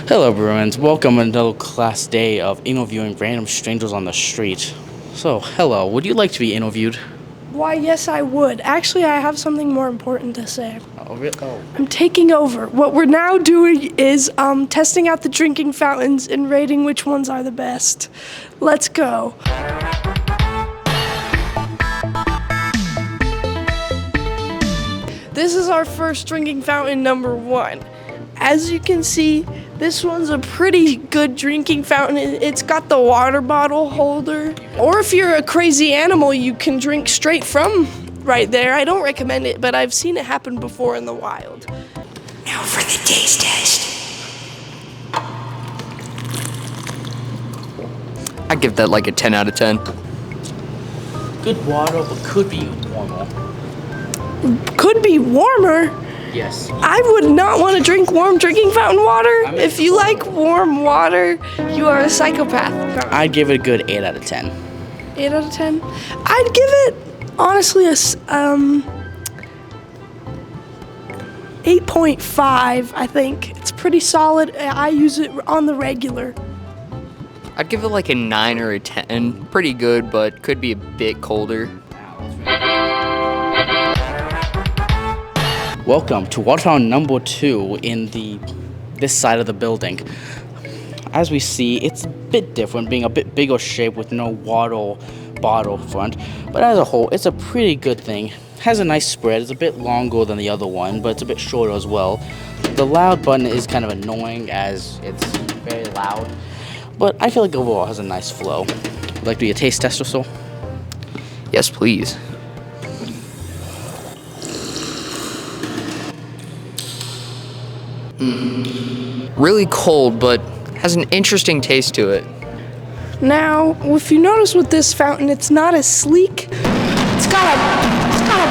Hello, Bruins. Welcome to another class day of interviewing random strangers on the street. So, hello. Would you like to be interviewed? Why, yes, I would. Actually, I have something more important to say. Oh. I'm taking over. What we're now doing is testing out the drinking fountains and rating which ones are the best. Let's go. This is our first drinking fountain, number 1. As you can see, this one's a pretty good drinking fountain. It's got the water bottle holder. Or if you're a crazy animal, you can drink straight from right there. I don't recommend it, but I've seen it happen before in the wild. Now for the taste test. I'd give that like a 10 out of 10. Good water, but could be warmer. Could be warmer. Yes. I would not want to drink warm drinking fountain water. If you like warm water, you are a psychopath. I'd give it a good 8 out of 10. 8 out of 10. I'd give it, honestly, a 8.5, I think. It's pretty solid. I use it on the regular. I'd give it like a 9 or a 10. Pretty good, but could be a bit colder. Welcome to water fountain number 2 in this side of the building. As we see, it's a bit different, being a bit bigger shape with no water bottle front. But as a whole, it's a pretty good thing. Has a nice spread. It's a bit longer than the other one, but it's a bit shorter as well. The loud button is kind of annoying as it's very loud. But I feel like overall it has a nice flow. Would like to do a taste test or so? Yes, please. Really cold, but has an interesting taste to it. Now, if you notice with this fountain, it's not as sleek. It's got a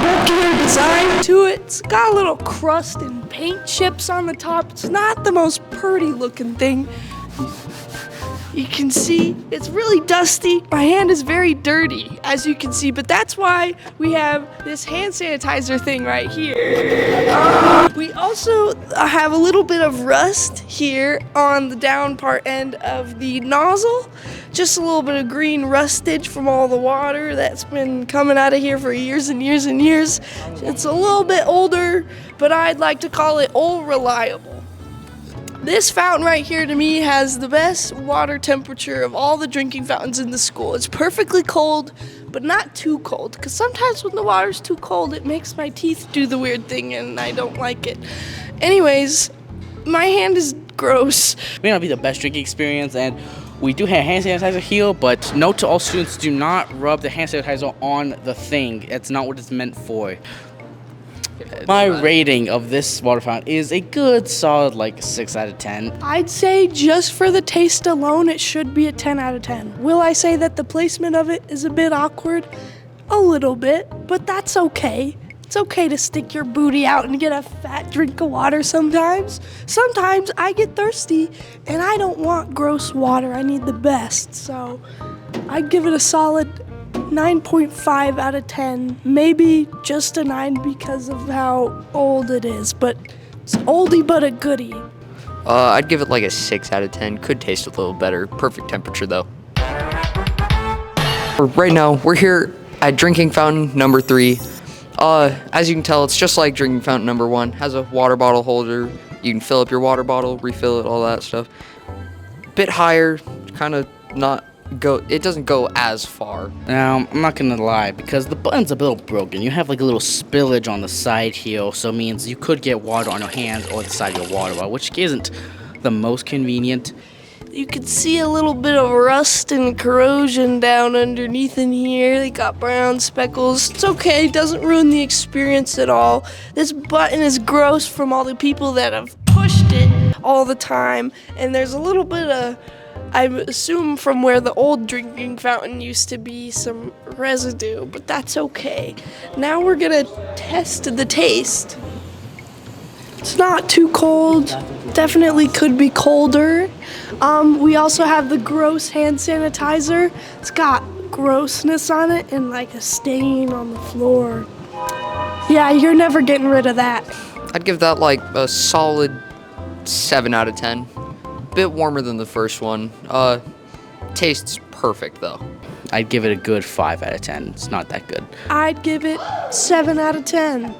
bulkier design to it. It's got a little crust and paint chips on the top. It's not the most pretty looking thing. You can see it's really dusty. My hand is very dirty, as you can see, but that's why we have this hand sanitizer thing right here. We also have a little bit of rust here on the down part end of the nozzle. Just a little bit of green rustage from all the water that's been coming out of here for years and years and years. It's a little bit older, but I'd like to call it old reliable. This fountain right here to me has the best water temperature of all the drinking fountains in the school. It's perfectly cold, but not too cold, because sometimes when the water's too cold, it makes my teeth do the weird thing, and I don't like it. Anyways, my hand is gross. It may not be the best drinking experience, and we do have hand sanitizer here, but note to all students, do not rub the hand sanitizer on the thing. That's not what it's meant for. My rating of this water fountain is a good solid like 6 out of 10. I'd say just for the taste alone, it should be a 10 out of 10. Will I say that the placement of it is a bit awkward? A little bit, but that's okay. It's okay to stick your booty out and get a fat drink of water sometimes. Sometimes I get thirsty and I don't want gross water. I need the best. So I'd give it a solid 9.5 out of 10. Maybe just a 9 because of how old it is. But it's oldie but a goodie. I'd give it like a 6 out of 10. Could taste a little better. Perfect temperature though. Right now, we're here at drinking fountain number 3. As you can tell, it's just like drinking fountain number 1. Has a water bottle holder. You can fill up your water bottle, refill it, all that stuff. Bit higher, kind of not go. It doesn't go as far. Now, I'm not gonna lie, because the button's a little broken. You have like a little spillage on the side here, so it means you could get water on your hands or the side of your water bottle, which isn't the most convenient. You can see a little bit of rust and corrosion down underneath in here. They got brown speckles. It's okay, it doesn't ruin the experience at all. This button is gross from all the people that have pushed it all the time. And there's a little bit of, I assume from where the old drinking fountain used to be, some residue, but that's okay. Now we're gonna test the taste. It's not too cold, definitely could be colder. We also have the gross hand sanitizer. It's got grossness on it and like a stain on the floor. Yeah, you're never getting rid of that. I'd give that like a solid 7 out of 10. bit warmer than the first one. Tastes perfect though. I'd give it a good 5 out of 10. It's not that good. I'd give it 7 out of 10.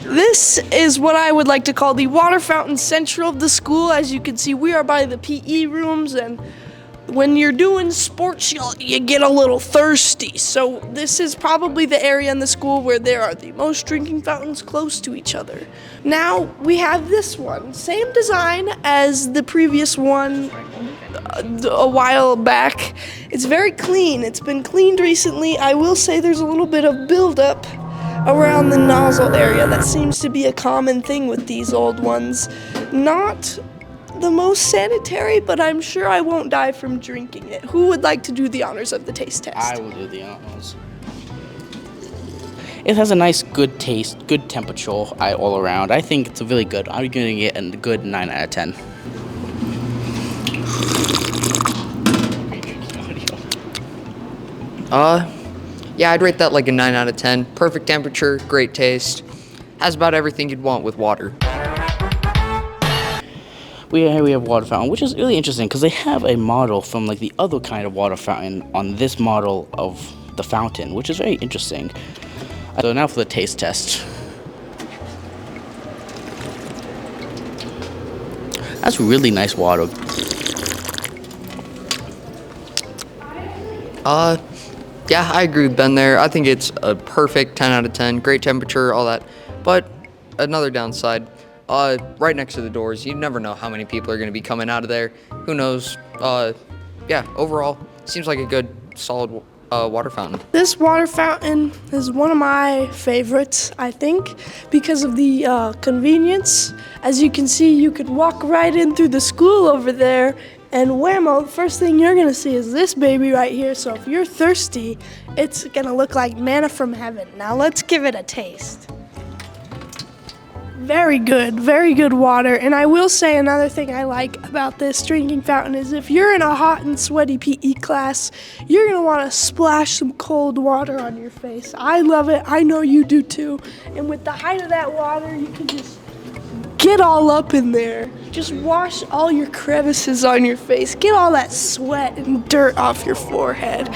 This is what I would like to call the water fountain central of the school. As you can see, we are by the PE rooms, and when you're doing sports, you get a little thirsty. So this is probably the area in the school where there are the most drinking fountains close to each other. Now we have this one, same design as the previous one a while back. It's very clean. It's been cleaned recently. I will say there's a little bit of buildup around the nozzle area. That seems to be a common thing with these old ones. Not the most sanitary, but I'm sure I won't die from drinking it. Who would like to do the honors of the taste test? I will do the honors. It has a nice, good taste, good temperature all around. I think it's really good. I'm giving it a good 9 out of 10. Yeah, I'd rate that like a 9 out of 10. Perfect temperature, great taste. Has about everything you'd want with water. Here we have water fountain, which is really interesting because they have a model from like the other kind of water fountain on this model of the fountain, which is very interesting. So now for the taste test. That's really nice water. Yeah, I agree with Ben there. I think it's a perfect 10 out of 10. Great temperature, all that. But another downside, right next to the doors, you never know how many people are going to be coming out of there. Who knows? Yeah, overall, seems like a good, solid water fountain. This water fountain is one of my favorites, I think, because of the convenience. As you can see, you could walk right in through the school over there, and whammo, the first thing you're gonna see is this baby right here. So if you're thirsty, it's gonna look like manna from heaven. Now let's give it a taste. Very good water. And I will say another thing I like about this drinking fountain is if you're in a hot and sweaty PE class, you're gonna wanna splash some cold water on your face. I love it, I know you do too. And with the height of that water, you can just get all up in there. Just wash all your crevices on your face. Get all that sweat and dirt off your forehead.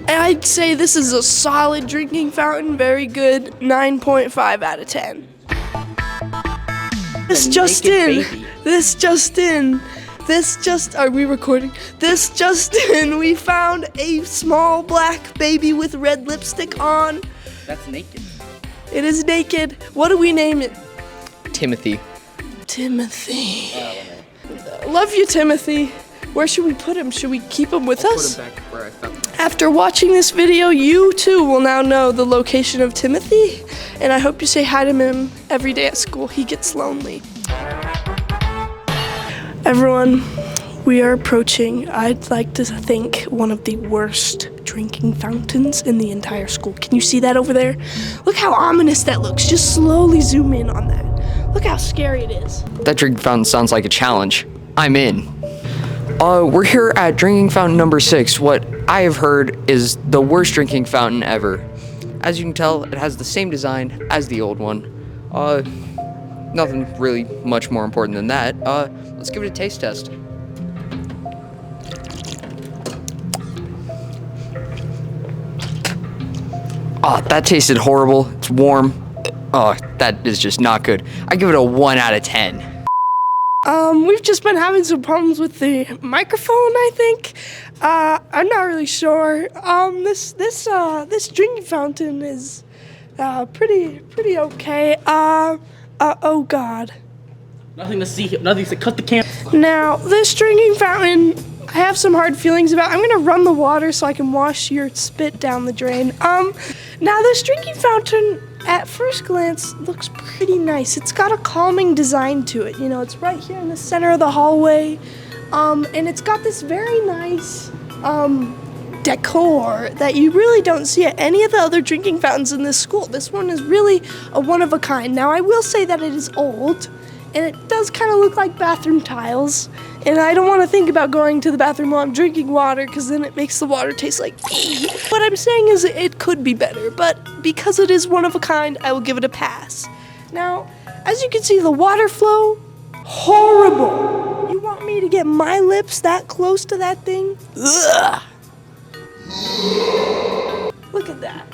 And I'd say this is a solid drinking fountain, very good, 9.5 out of 10. This just in, are we recording? This just in, we found a small black baby with red lipstick on. That's naked. It is naked. What do we name it? Timothy. Timothy. Love you, Timothy. Where should we put him? Should we keep him with us? Put him back where I found him. After watching this video, you too will now know the location of Timothy, and I hope you say hi to him every day at school. He gets lonely. Everyone, we are approaching, I'd like to think, one of the worst drinking fountains in the entire school. Can you see that over there? Look how ominous that looks. Just slowly zoom in on that. Look how scary it is. That drinking fountain sounds like a challenge. I'm in. We're here at drinking fountain number 6. What I have heard is the worst drinking fountain ever. As you can tell, it has the same design as the old one. Nothing really much more important than that. Let's give it a taste test. That tasted horrible. It's warm. That is just not good. I give it a 1 out of 10. We've just been having some problems with the microphone, I think. I'm not really sure. This drinking fountain is pretty okay. Oh God. Nothing to see. Nothing to cut the camera. Now, this drinking fountain, I have some hard feelings about. I'm gonna run the water so I can wash your spit down the drain. Now this drinking fountain, at first glance, looks pretty nice. It's got a calming design to it. You know, it's right here in the center of the hallway, and it's got this very nice decor that you really don't see at any of the other drinking fountains in this school. This one is really a one of a kind. Now, I will say that it is old, and it does kind of look like bathroom tiles. And I don't want to think about going to the bathroom while I'm drinking water, because then it makes the water taste like pee. What I'm saying is it could be better, but because it is one of a kind, I will give it a pass. Now, as you can see, the water flow Horrible. You want me to get my lips that close to that thing? Ugh. Look at that.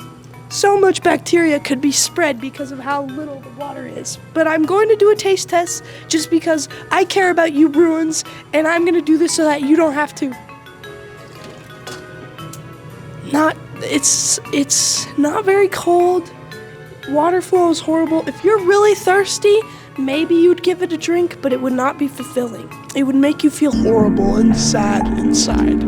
So much bacteria could be spread because of how little the water is. But I'm going to do a taste test just because I care about you Bruins, and I'm going to do this so that you don't have to. It's not very cold. Water flow is horrible. If you're really thirsty, maybe you'd give it a drink, but it would not be fulfilling. It would make you feel horrible and sad inside.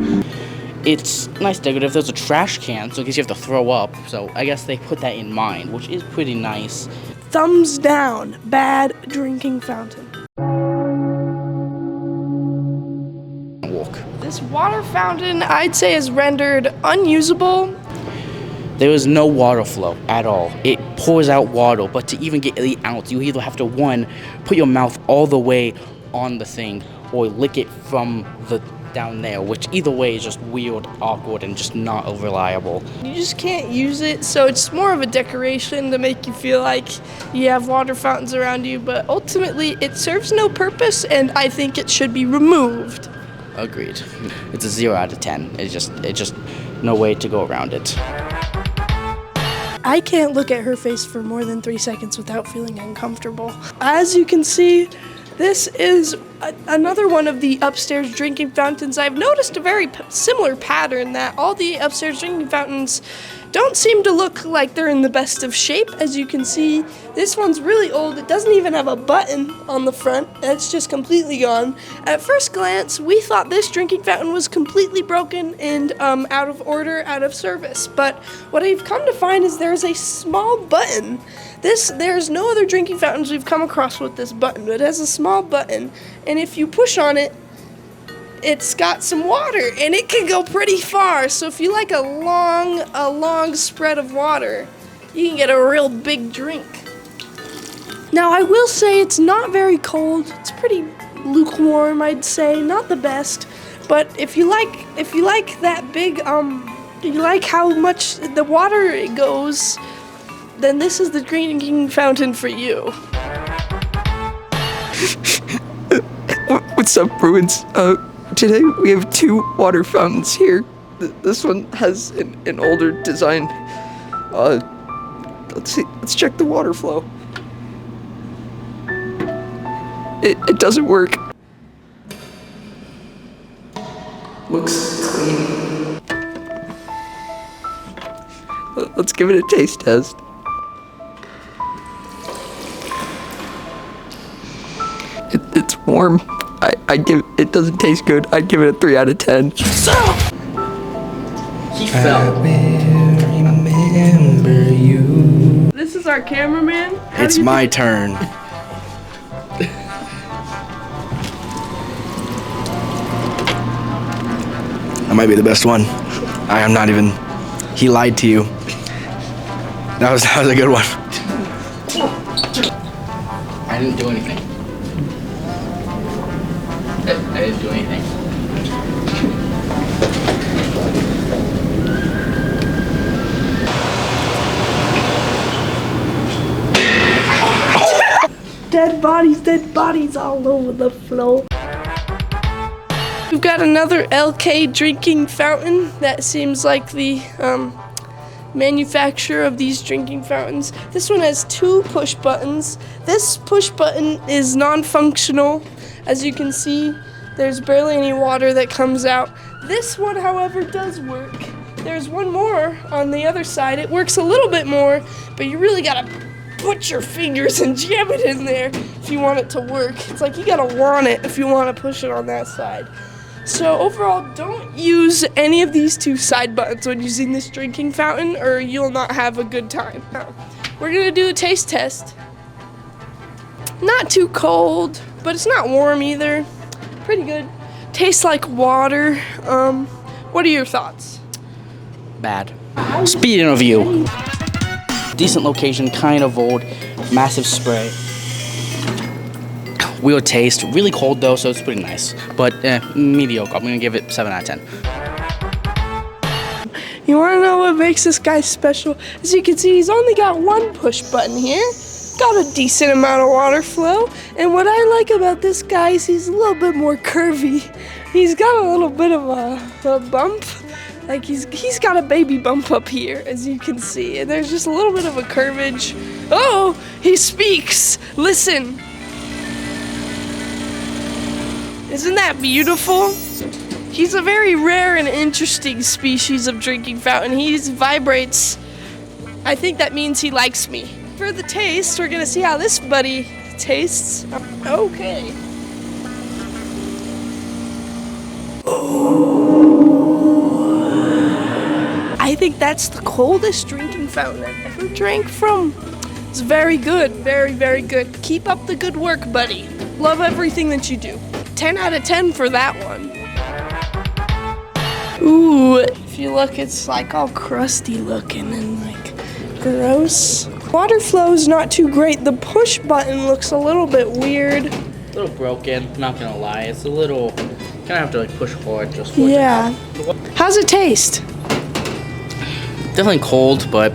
It's nice decorative. There's a trash can, so in case you have to throw up. So I guess they put that in mind, which is pretty nice. Thumbs down. Bad drinking fountain. Walk. This water fountain, I'd say, is rendered unusable. There is no water flow at all. It pours out water, but to even get the ounce, you either have to, one, put your mouth all the way on the thing, or lick it from the down there, which either way is just weird, awkward, and just not reliable. You just can't use it, so it's more of a decoration to make you feel like you have water fountains around you, but ultimately it serves no purpose, and I think it should be removed. Agreed. It's a 0 out of 10. It's just no way to go around it. I can't look at her face for more than 3 seconds without feeling uncomfortable. As you can see, this is another one of the upstairs drinking fountains. I've noticed a very similar pattern that all the upstairs drinking fountains don't seem to look like they're in the best of shape. As you can see, this one's really old. It doesn't even have a button on the front. It's just completely gone. At first glance, we thought this drinking fountain was completely broken and out of order, out of service. But what I've come to find is there's a small button. There's no other drinking fountains we've come across with this button, but it has a small button, and if you push on it, it's got some water, and it can go pretty far. So if you like a long spread of water, you can get a real big drink. Now I will say it's not very cold. It's pretty lukewarm, I'd say, not the best. But if you like that big, you like how much the water goes, then this is the drinking fountain for you. What's up, Bruins? Today we have 2 water fountains here. This one has an older design. Let's see. Let's check the water flow. It doesn't work. Looks clean. Let's give it a taste test. It's warm. It doesn't taste good. I'd give it a 3 out of 10. He fell. Remember you. This is our cameraman. It's my turn. That might be the best one. I am not even. He lied to you. That was a good one. I didn't do anything. I didn't do anything. Dead bodies all over the floor. We've got another LK drinking fountain that seems like the manufacturer of these drinking fountains. This one has 2 push buttons. This push button is non-functional. As you can see, there's barely any water that comes out. This one, however, does work. There's one more on the other side. It works a little bit more, but you really gotta put your fingers and jam it in there if you want it to work. It's like you gotta want it if you want to push it on that side. So overall, don't use any of these 2 side buttons when using this drinking fountain, or you'll not have a good time. Now, we're gonna do a taste test. Not too cold, but it's not warm either. Pretty good. Tastes like water. What are your thoughts? Bad. Speed interview. Decent location, kind of old, massive spray. Weird taste, really cold though, so it's pretty nice. But mediocre. I'm gonna give it 7 out of 10. You wanna know what makes this guy special? As you can see, he's only got 1 push button here. got a decent amount of water flow. And what I like about this guy is he's a little bit more curvy. He's got a little bit of a bump. Like he's got a baby bump up here, as you can see. And there's just a little bit of a curvage. Oh, he speaks. Listen. Isn't that beautiful? He's a very rare and interesting species of drinking fountain. He vibrates. I think that means he likes me. For the taste, we're gonna see how this buddy tastes. Okay. I think that's the coldest drinking fountain I've ever drank from. It's very good, very, very good. Keep up the good work, buddy. Love everything that you do. 10 out of 10 for that one. Ooh, if you look, it's like all crusty looking and like gross. Water flow is not too great. The push button looks a little bit weird. A little broken, not gonna lie. It's a little, gonna have to like push hard just for it to Yeah. help. How's it taste? Definitely cold, but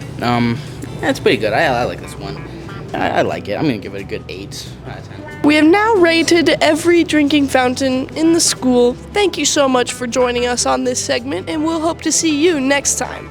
it's pretty good. I like this one. I like it. I'm gonna give it a good 8 out of 10. We have now rated every drinking fountain in the school. Thank you so much for joining us on this segment, and we'll hope to see you next time.